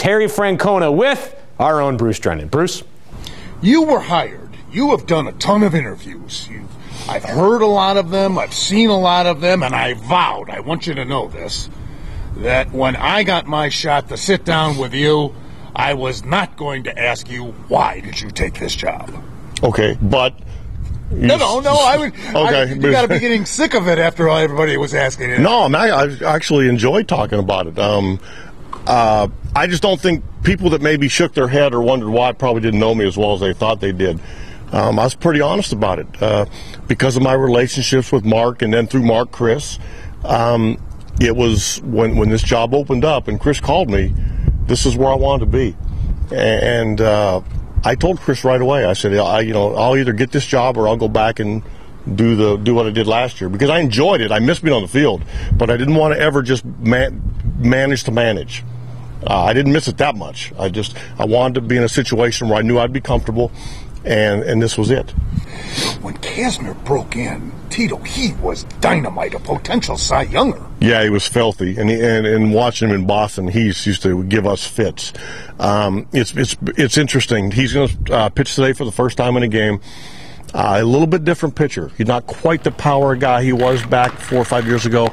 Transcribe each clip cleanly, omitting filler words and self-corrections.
Terry Francona with our own Bruce Drennan. Bruce? You were hired. You have done a ton of interviews. I've heard a lot of them, I've seen a lot of them, and I vowed, I want you to know this, that when I got my shot to sit down with you, I was not going to ask you, why did you take this job? Okay, but... No, you got to be getting sick of it after all everybody was asking it. No, I actually enjoyed talking about it. I just don't think people that maybe shook their head or wondered why probably didn't know me as well as they thought they did. I was pretty honest about it because of my relationships with Mark and then through Mark, Chris. It was when this job opened up and Chris called me, this is where I wanted to be. And I told Chris right away, I said, I'll either get this job or I'll go back and do what I did last year because I enjoyed it. I missed being on the field, but I didn't want to ever just manage to manage. I didn't miss it that much. I wanted to be in a situation where I knew I'd be comfortable, and this was it. When Kasner broke in, Tito, he was dynamite, a potential Cy Younger. Yeah, he was filthy, and watching him in Boston, he used to give us fits. It's interesting. He's going to pitch today for the first time in a game. A little bit different pitcher. He's not quite the power guy he was back 4 or 5 years ago,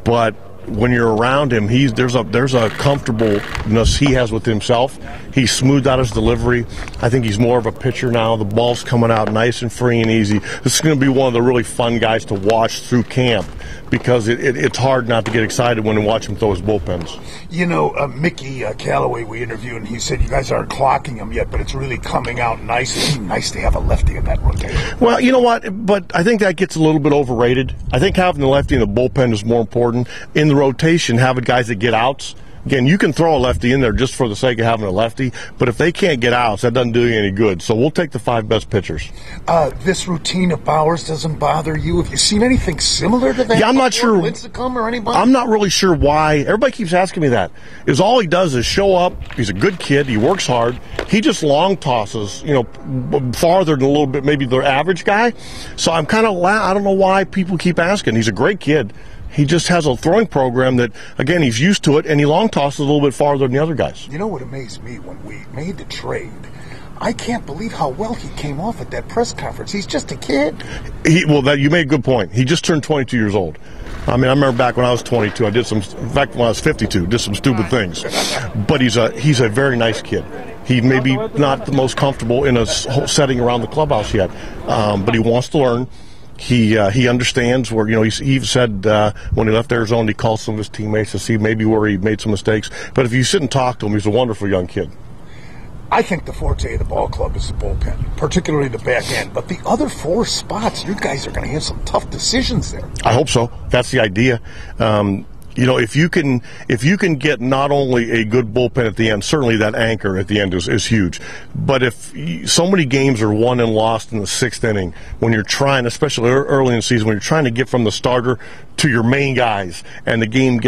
but when you're around him, there's a comfortableness he has with himself. He's smoothed out his delivery. I think he's more of a pitcher now. The ball's coming out nice and free and easy. This is going to be one of the really fun guys to watch through camp because it's hard not to get excited when you watch him throw his bullpens. You know, Mickey Callaway we interviewed, and he said you guys aren't clocking him yet, but it's really coming out nice. It'd be nice to have a lefty in that rotation. Well, you know what? But I think that gets a little bit overrated. I think having the lefty in the bullpen is more important. In the rotation, having guys that get outs. Again, you can throw a lefty in there just for the sake of having a lefty, but if they can't get outs, that doesn't do you any good. So we'll take the 5 best pitchers. This routine of Bowers doesn't bother you? Have you seen anything similar to that? Yeah, I'm not sure. Lincecum or anybody? I'm not really sure why. Everybody keeps asking me that. Is all he does is show up. He's a good kid. He works hard. He just long tosses, farther than a little bit maybe the average guy. So I'm kind of I don't know why people keep asking. He's a great kid. He just has a throwing program that, again, he's used to it, and he long tosses a little bit farther than the other guys. You know what amazed me when we made the trade? I can't believe how well he came off at that press conference. He's just a kid. You made a good point. He just turned 22 years old. I mean, I remember back when I was 22, in fact, when I was 52, did some stupid things. But he's a very nice kid. He may be not the most comfortable in a setting around the clubhouse yet, but he wants to learn. He understands where, he said when he left Arizona, he called some of his teammates to see maybe where he made some mistakes. But if you sit and talk to him, he's a wonderful young kid. I think the forte of the ball club is the bullpen, particularly the back end. But the other 4 spots, you guys are going to have some tough decisions there. I hope so. That's the idea. If you can get not only a good bullpen at the end, certainly that anchor at the end is huge. But if so many games are won and lost in the 6th inning, when you're trying, especially early in the season, when you're trying to get from the starter to your main guys, and the game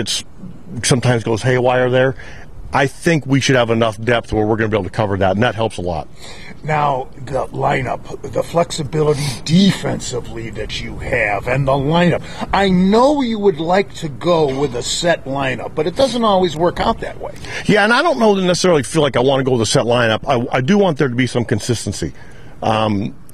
sometimes goes haywire there, I think we should have enough depth where we're going to be able to cover that, and that helps a lot. Now, the lineup, the flexibility defensively that you have, and the lineup. I know you would like to go with a set lineup, but it doesn't always work out that way. Yeah, and I don't know to necessarily feel like I want to go with a set lineup. I do want there to be some consistency.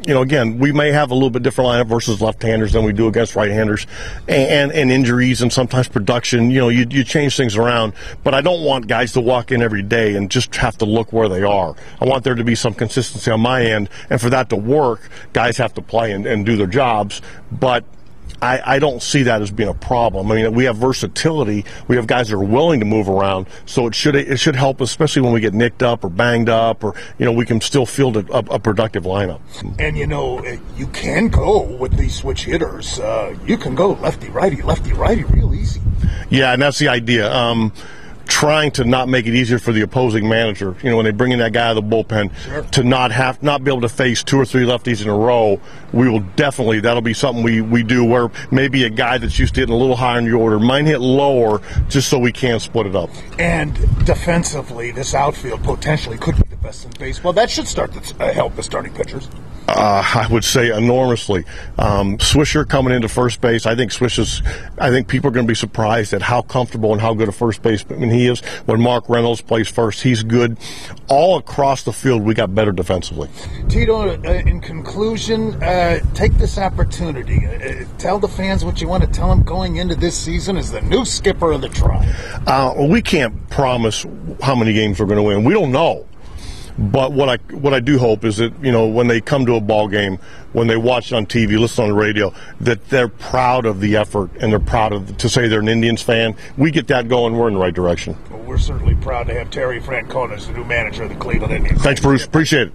Again, we may have a little bit different lineup versus left-handers than we do against right-handers, and injuries and sometimes production. You change things around, but I don't want guys to walk in every day and just have to look where they are. I want there to be some consistency on my end, and for that to work, guys have to play and do their jobs, but I don't see that as being a problem. I mean, we have versatility. We have guys that are willing to move around, so it should help, especially when we get nicked up or banged up, or we can still field a productive lineup. And you can go with these switch hitters. You can go lefty righty real easy. Yeah, and that's the idea. Trying to not make it easier for the opposing manager. When they bring in that guy out of the bullpen, sure, to not be able to face 2 or 3 lefties in a row, that'll be something we do where maybe a guy that's used to hitting a little higher in the order might hit lower just so we can split it up. And defensively, this outfield potentially could be the best in baseball. That should start to help the starting pitchers. I would say enormously. Swisher coming into first base, I think people are going to be surprised at how comfortable and how good a first baseman he is. When Mark Reynolds plays first, he's good. All across the field, we got better defensively. Tito, in conclusion, take this opportunity. Tell the fans what you want to tell them going into this season as the new skipper of the Tribe. We can't promise how many games we're going to win. We don't know. But what I do hope is that, when they come to a ball game, when they watch it on TV, listen on the radio, that they're proud of the effort and they're proud to say they're an Indians fan. We get that going, we're in the right direction. Well, we're certainly proud to have Terry Francona as the new manager of the Cleveland Indians. Thanks, Bruce. Appreciate it.